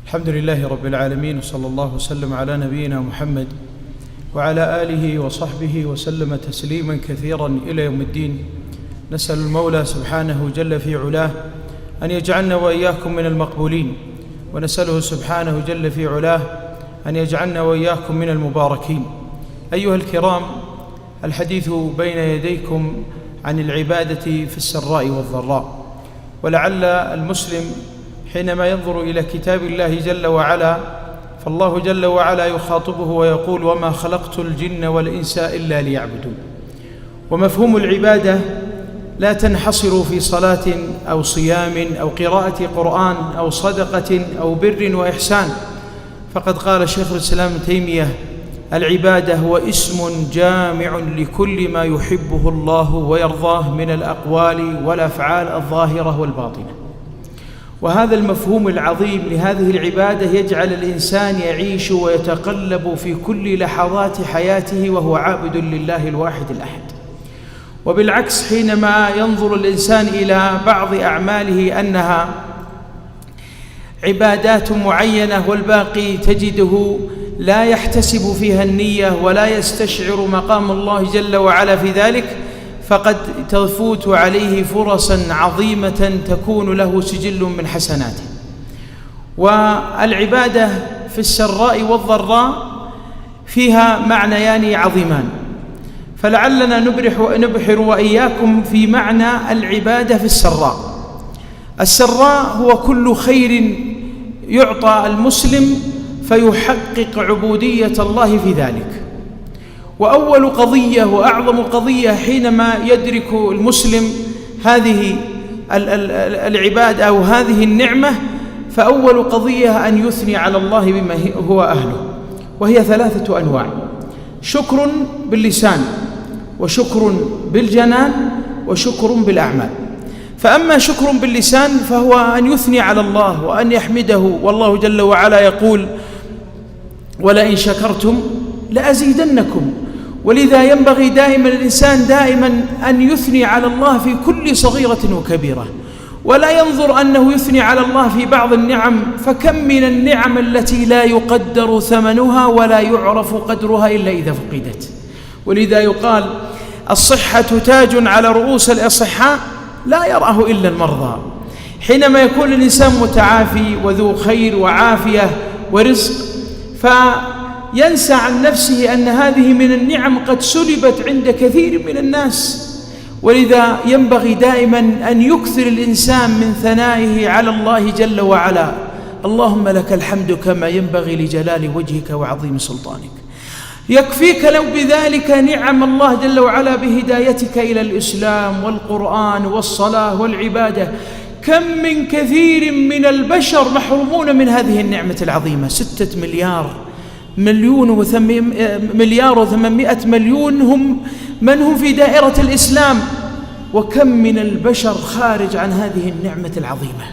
الحمد لله رب العالمين، وصلى الله وسلم على نبينا محمد وعلى آله وصحبه وسلم تسليما كثيرا إلى يوم الدين. نسأل المولى سبحانه جل في علاه أن يجعلنا وإياكم من المقبولين، ونسأله سبحانه جل في علاه أن يجعلنا وإياكم من المباركين. أيها الكرام، الحديث بين يديكم عن العبادة في السراء والضراء، ولعل المسلم حينما ينظر إلى كتاب الله جل وعلا فالله جل وعلا يخاطبه ويقول: وما خلقت الجن والإنس إلا ليعبدون. ومفهوم العبادة لا تنحصر في صلاة أو صيام أو قراءة قرآن أو صدقة أو بر وإحسان، فقد قال شيخ الإسلام ابن تيمية: العبادة هو اسم جامع لكل ما يحبه الله ويرضاه من الأقوال والأفعال الظاهرة والباطنة. وهذا المفهوم العظيم لهذه العبادة يجعل الإنسان يعيش ويتقلب في كل لحظات حياته وهو عابد لله الواحد الأحد. وبالعكس، حينما ينظر الإنسان إلى بعض أعماله أنها عبادات معينة والباقي تجده لا يحتسب فيها النية ولا يستشعر مقام الله جل وعلا في ذلك، فقد تفوت عليه فرصا عظيمة تكون له سجل من حسناته. والعبادة في السراء والضراء فيها معنيان عظيمان، فلعلنا نبحر وإياكم في معنى العبادة في السراء. السراء هو كل خير يعطى المسلم فيحقق عبودية الله في ذلك. وأول قضية وأعظم قضية حينما يدرك المسلم هذه العبادة أو هذه النعمة، فأول قضية أن يثني على الله بما هو أهله، وهي 3 أنواع: شكر باللسان، وشكر بالجنان، وشكر بالأعمال. فأما شكر باللسان فهو أن يثني على الله وأن يحمده، والله جل وعلا يقول: ولئن شكرتم لأزيدنكم. ولذا ينبغي دائما الإنسان دائما أن يثني على الله في كل صغيرة وكبيرة، ولا ينظر أنه يثني على الله في بعض النعم، فكم من النعم التي لا يقدر ثمنها ولا يعرف قدرها إلا إذا فقدت. ولذا يقال: الصحة تاج على رؤوس الأصحاء لا يراه إلا المرضى. حينما يكون الإنسان متعافي وذو خير وعافية ورزق، فينسى عن نفسه أن هذه من النعم قد سلبت عند كثير من الناس. ولذا ينبغي دائما أن يكثر الإنسان من ثنائه على الله جل وعلا: اللهم لك الحمد كما ينبغي لجلال وجهك وعظيم سلطانك. يكفيك لو بذلك نعم الله جل وعلا بهدايتك إلى الإسلام والقرآن والصلاة والعبادة. كم من كثير من البشر محرومون من هذه النعمة العظيمة. 6 مليار و800 مليون هم من هم في دائرة الإسلام، وكم من البشر خارج عن هذه النعمة العظيمة.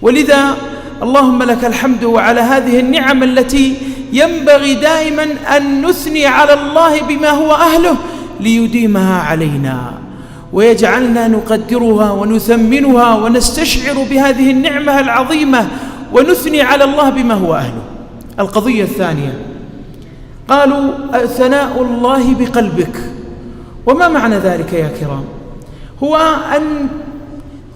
ولذا اللهم لك الحمد على هذه النعم التي ينبغي دائما أن نثني على الله بما هو أهله ليديمها علينا ويجعلنا نقدرها ونثمنها ونستشعر بهذه النعمة العظيمة ونثني على الله بما هو أهله. القضية الثانية قالوا: ثناء الله بقلبك. وما معنى ذلك يا كرام؟ هو أن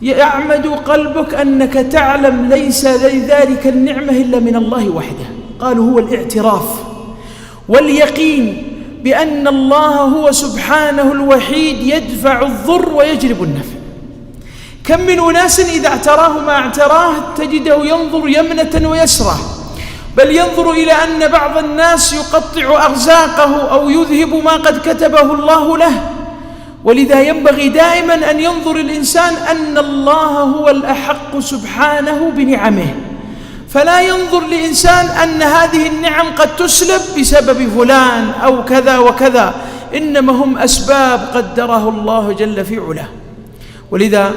يعمد قلبك أنك تعلم ليس لذلك النعمة إلا من الله وحده. قالوا: هو الاعتراف واليقين بأن الله هو سبحانه الوحيد يدفع الضر ويجلب النفع. كم من أناس إذا اعتراه ما اعتراه تجده ينظر يمنة ويسرة، بل ينظر إلى أن بعض الناس يقطع أرزاقه أو يذهب ما قد كتبه الله له. ولذا ينبغي دائما أن ينظر الإنسان أن الله هو الأحق سبحانه بنعمه، فلا ينظر لإنسان أن هذه النعم قد تسلب بسبب فلان أو كذا وكذا، إنما هم أسباب قدره الله جل في علاه. ولذا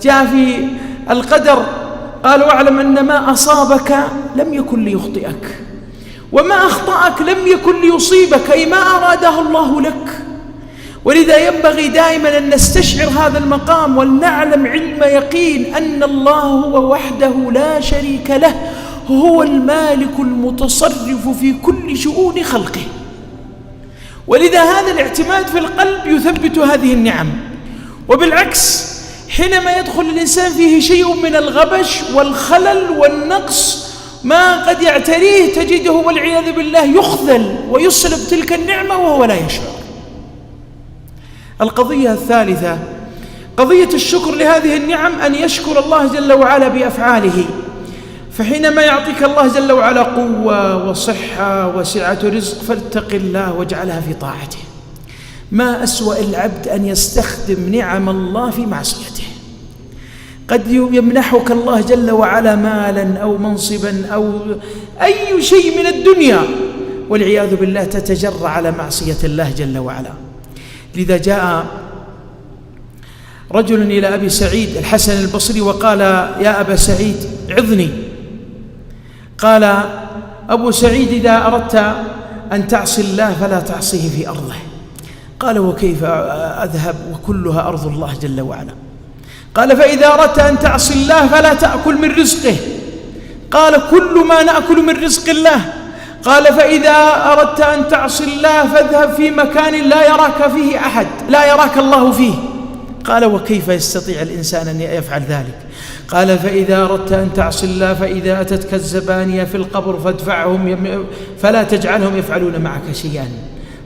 جاء في القدر قالوا: اعلم أن ما أصابك لم يكن ليخطئك، وما أخطأك لم يكن ليصيبك، أي ما أراده الله لك. ولذا ينبغي دائما أن نستشعر هذا المقام ولنعلم علم يقين أن الله هو وحده لا شريك له، هو المالك المتصرف في كل شؤون خلقه. ولذا هذا الاعتماد في القلب يثبت هذه النعم. وبالعكس حينما يدخل الإنسان فيه شيء من الغبش والخلل والنقص ما قد يعتريه تجده والعياذ بالله يخذل ويسلب تلك النعمة وهو لا يشعر. القضية الثالثة قضية الشكر لهذه النعم، أن يشكر الله جل وعلا بأفعاله. فحينما يعطيك الله جل وعلا قوة وصحة وسعة رزق فاتق الله واجعلها في طاعته. ما أسوأ العبد أن يستخدم نعم الله في معصيته. قد يمنحك الله جل وعلا مالا أو منصبا أو أي شيء من الدنيا والعياذ بالله تتجرع على معصية الله جل وعلا. لذا جاء رجل إلى أبي سعيد الحسن البصري وقال: يا أبا سعيد عظني. قال أبو سعيد: إذا أردت أن تعصي الله فلا تعصيه في أرضه. قال: وكيف أذهب وكلها أرض الله جل وعلا؟ قال: فإذا أردت أن تعصي الله فلا تأكل من رزقه. قال: كل ما نأكل من رزق الله. قال: فإذا أردت أن تعصي الله فاذهب في مكان لا يراك فيه أحد، لا يراك الله فيه. قال: وكيف يستطيع الإنسان أن يفعل ذلك؟ قال: فإذا أردت أن تعصي الله فإذا أتتك الزبانية في القبر فادفعهم فلا تجعلهم يفعلون معك شيئا.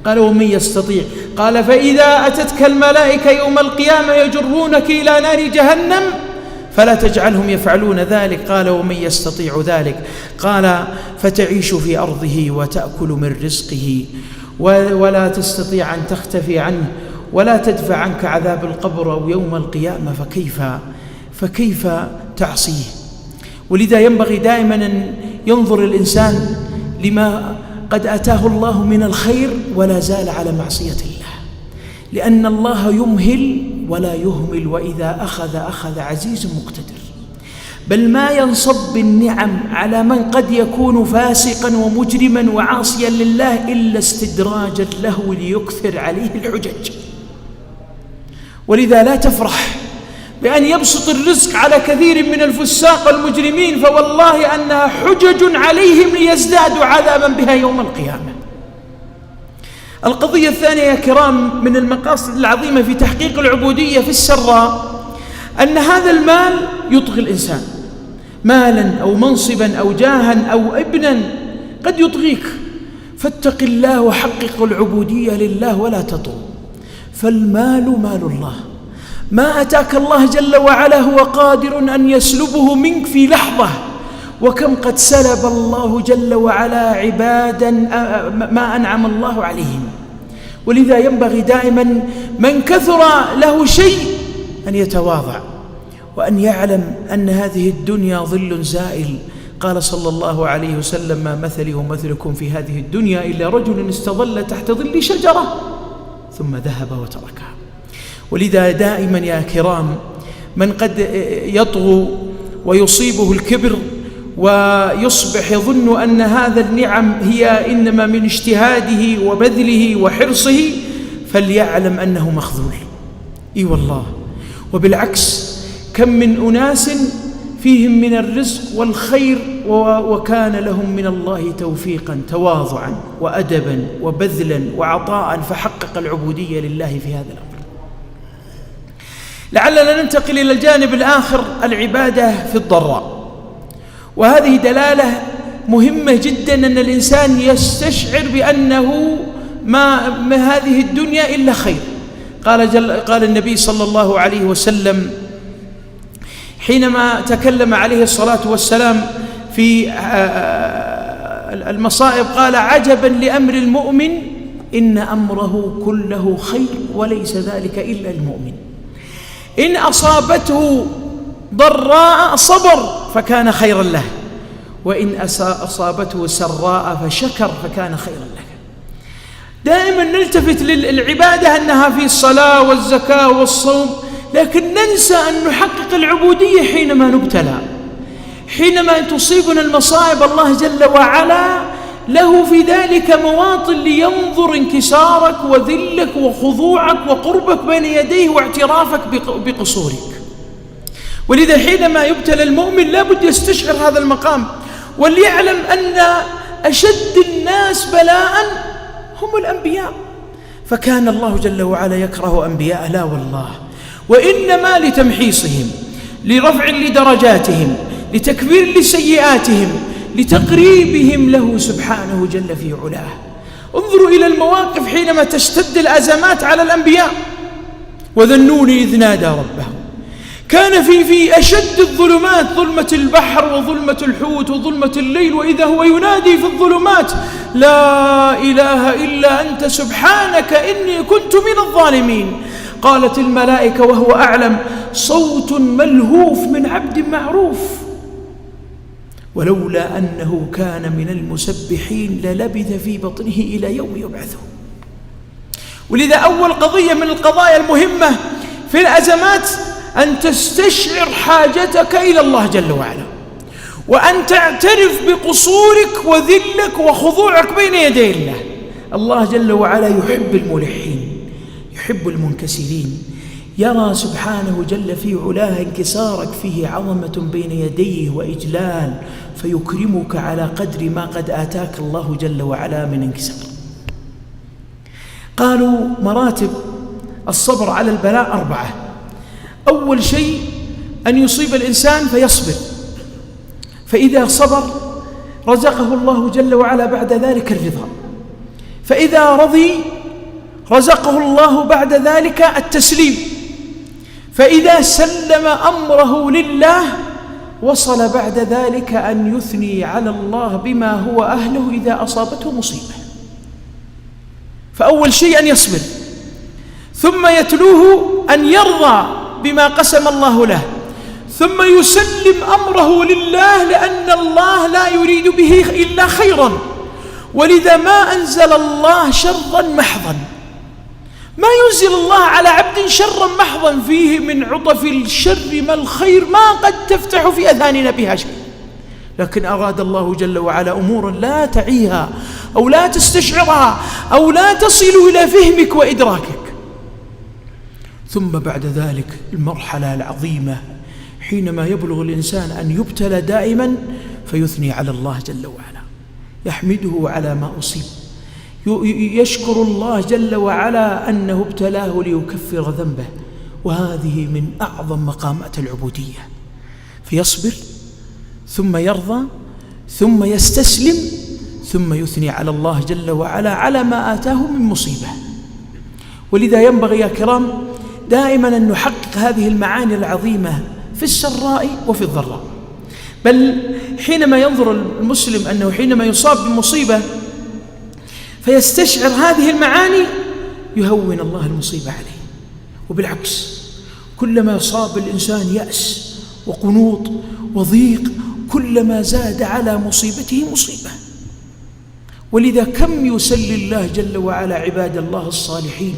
قال: ومن يستطيع؟ قال: فإذا أتتك الملائكة يوم القيامة يجرونك إلى نار جهنم فلا تجعلهم يفعلون ذلك. قال: ومن يستطيع ذلك؟ قال: فتعيش في أرضه وتأكل من رزقه ولا تستطيع أن تختفي عنه ولا تدفع عنك عذاب القبر أو يوم القيامة، فكيف تعصيه؟ ولذا ينبغي دائما أن ينظر الإنسان لما قد أتاه الله من الخير ولا زال على معصية الله، لأن الله يمهل ولا يهمل، وإذا أخذ عزيز مقتدر. بل ما ينصب بالنعم على من قد يكون فاسقا ومجرما وعاصيا لله إلا استدراجا له ليكثر عليه الحجج. ولذا لا تفرح بأن يبسط الرزق على كثير من الفساق والمجرمين، فوالله أنها حجج عليهم ليزدادوا عذابا بها يوم القيامة. القضية الثانية يا كرام من المقاصد العظيمة في تحقيق العبودية في السراء أن هذا المال يطغي الإنسان، مالا أو منصبا أو جاها أو ابنا قد يطغيك، فاتق الله وحقق العبودية لله ولا تطغوا، فالمال مال الله. ما أتاك الله جل وعلا هو قادر أن يسلبه منك في لحظة، وكم قد سلب الله جل وعلا عبادا ما أنعم الله عليهم. ولذا ينبغي دائما من كثر له شيء أن يتواضع وأن يعلم أن هذه الدنيا ظل زائل. قال صلى الله عليه وسلم: ما مثلي ومثلكم في هذه الدنيا إلا رجل استظل تحت ظل شجرة ثم ذهب وتركها. ولذا دائما يا كرام من قد يطغو ويصيبه الكبر ويصبح يظن أن هذا النعم هي إنما من اجتهاده وبذله وحرصه، فليعلم أنه مخذول. إي والله. وبالعكس كم من أناس فيهم من الرزق والخير وكان لهم من الله توفيقا تواضعا وأدبا وبذلا وعطاء فحقق العبودية لله في هذا الأمر. لعلنا ننتقل إلى الجانب الآخر، العبادة في الضراء. وهذه دلالة مهمة جدا أن الإنسان يستشعر بأنه ما هذه الدنيا إلا خير. قال النبي صلى الله عليه وسلم حينما تكلم عليه الصلاة والسلام في المصائب قال: عجبا لأمر المؤمن إن أمره كله خير وليس ذلك إلا المؤمن. إن أصابته ضراء صبر فكان خيرا له، وإن أصابته سراء فشكر فكان خيرا له. دائما نلتفت للعبادة أنها في الصلاة والزكاة والصوم، لكن ننسى أن نحقق العبودية حينما نبتلى، حينما تصيبنا المصائب. الله جل وعلا له في ذلك مواطن لينظر انكسارك وذلك وخضوعك وقربك بين يديه واعترافك بقصورك. ولذا حينما يبتلى المؤمن لا بد يستشعر هذا المقام. وليعلم أن أشد الناس بلاء هم الأنبياء. فكان الله جل وعلا يكره أنبياء؟ لا والله، وإنما لتمحيصهم، لرفع لدرجاتهم، لتكبير لسيئاتهم، لتقريبهم له سبحانه جل في علاه. انظروا إلى المواقف حينما تشتد الأزمات على الأنبياء. وذا النون إذ نادى ربه، كان في أشد الظلمات، ظلمة البحر وظلمة الحوت وظلمة الليل، وإذا هو ينادي في الظلمات لا إله إلا أنت سبحانك إني كنت من الظالمين. قالت الملائكة وهو أعلم: صوت ملهوف من عبد معروف، ولولا أنه كان من المسبحين للبث في بطنه إلى يوم يبعثون. ولذا أول قضية من القضايا المهمة في الأزمات أن تستشعر حاجتك إلى الله جل وعلا، وأن تعترف بقصورك وذلك وخضوعك بين يدي الله. الله جل وعلا يحب الملحين، يحب المنكسرين، يرى سبحانه جل في علاه انكسارك فيه عظمة بين يديه وإجلال، فيكرمك على قدر ما قد آتاك الله جل وعلا من انكسار. قالوا مراتب الصبر على البلاء 4. أول شيء أن يصيب الإنسان فيصبر، فإذا صبر رزقه الله جل وعلا بعد ذلك الرضا، فإذا رضي رزقه الله بعد ذلك التسليم، فإذا سلم أمره لله وصل بعد ذلك أن يثني على الله بما هو أهله إذا أصابته مصيبة. فأول شيء أن يصبر، ثم يتلوه أن يرضى بما قسم الله له، ثم يسلم أمره لله، لأن الله لا يريد به إلا خيرا، ولذا ما أنزل الله شرا محضا، ما ينزل الله على عبد شرا محضا فيه من عطف الشر ما الخير ما قد تفتح في أذهاننا بها شيء، لكن أراد الله جل وعلا أمورا لا تعيها أو لا تستشعرها أو لا تصل إلى فهمك وإدراكك. ثم بعد ذلك المرحلة العظيمة حينما يبلغ الإنسان أن يبتلى دائما فيثني على الله جل وعلا، يحمده على ما أصيب، يشكر الله جل وعلا أنه ابتلاه ليكفر ذنبه، وهذه من أعظم مقامات العبودية. فيصبر ثم يرضى ثم يستسلم ثم يثني على الله جل وعلا على ما آتاه من مصيبة. ولذا ينبغي يا كرام دائما أن نحقق هذه المعاني العظيمة في السراء وفي الضراء. بل حينما ينظر المسلم أنه حينما يصاب بمصيبة فيستشعر هذه المعاني يهون الله المصيبة عليه، وبالعكس كلما صاب الإنسان يأس وقنوط وضيق كلما زاد على مصيبته مصيبة. ولذا كم يسلي الله جل وعلا عباد الله الصالحين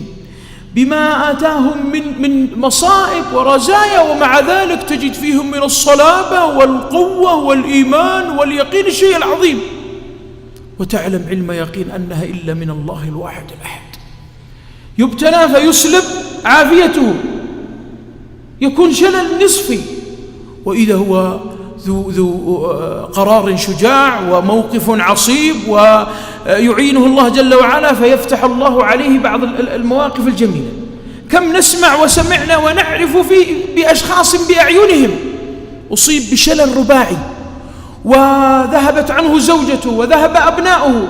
بما آتاهم من مصائب ورزايا، ومع ذلك تجد فيهم من الصلابة والقوة والإيمان واليقين الشيء العظيم، وتعلم علم يقين أنها إلا من الله الواحد الأحد. يبتلى فيسلب عافيته، يكون شلل نصفي، وإذا هو ذو قرار شجاع وموقف عصيب ويعينه الله جل وعلا فيفتح الله عليه بعض المواقف الجميلة. كم نسمع وسمعنا ونعرف بأشخاص بأعينهم أصيب بشلل رباعي وذهبت عنه زوجته وذهب أبناؤه،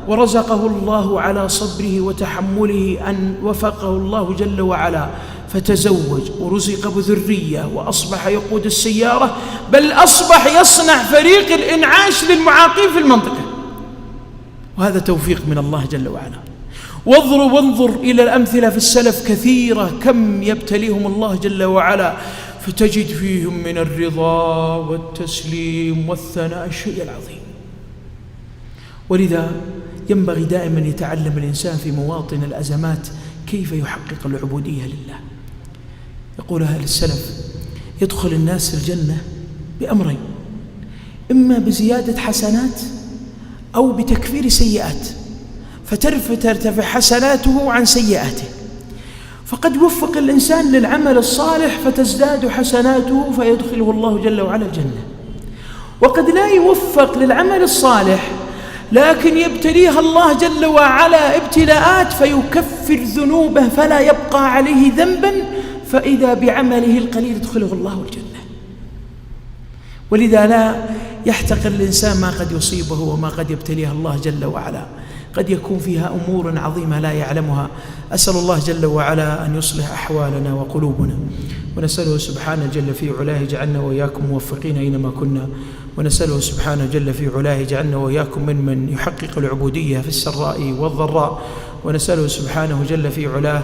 ورزقه الله على صبره وتحمله أن وفقه الله جل وعلا فتزوج ورزق بذرية وأصبح يقود السيارة، بل أصبح يصنع فريق الإنعاش للمعاقين في المنطقة، وهذا توفيق من الله جل وعلا. وانظر إلى الأمثلة في السلف كثيرة كم يبتليهم الله جل وعلا فتجد فيهم من الرضا والتسليم والثناء الشيء العظيم. ولذا ينبغي دائما يتعلم الإنسان في مواطن الأزمات كيف يحقق العبودية لله. يقول أهل السلف يدخل الناس الجنة بأمرين: إما بزيادة حسنات أو بتكفير سيئات، فترتفع حسناته عن سيئاته، فقد يوفق الإنسان للعمل الصالح فتزداد حسناته فيدخله الله جل وعلا الجنة. وقد لا يوفق للعمل الصالح، لكن يبتليها الله جل وعلا ابتلاءات فيكفر ذنوبه فلا يبقى عليه ذنبا، فإذا بعمله القليل يدخله الله الجنة. ولذا لا يحتقر الإنسان ما قد يصيبه وما قد يبتليها الله جل وعلا، قد يكون فيها أمور عظيمة لا يعلمها. أسأل الله جل وعلا أن يصلح أحوالنا وقلوبنا، ونسأله سبحانه جل في علاه جعلنا وإياكم موفقين أينما كنا، ونسأله سبحانه جل في علاه جعلنا وإياكم ممن يحقق العبودية في السراء والضراء، ونسأله سبحانه جل في علاه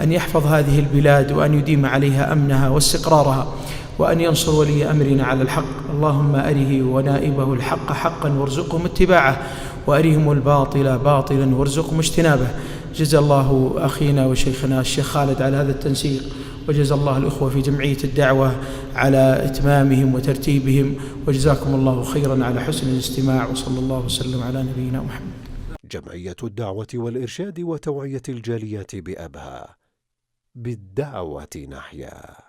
أن يحفظ هذه البلاد وأن يديم عليها أمنها واستقرارها، وأن ينصر ولي أمرنا على الحق. اللهم أره ونائبه الحق حقا وارزقهم اتباعه، وأرهم الباطل باطلا وارزقهم اجتنابه. جزا الله أخينا وشيخنا الشيخ خالد على هذا التنسيق، وجزا الله الأخوة في جمعية الدعوة على إتمامهم وترتيبهم، وجزاكم الله خيرا على حسن الاستماع، وصلى الله وسلم على نبينا محمد. جمعية الدعوة والإرشاد وتوعية الجاليات بأبها، بالدعوة نحيا.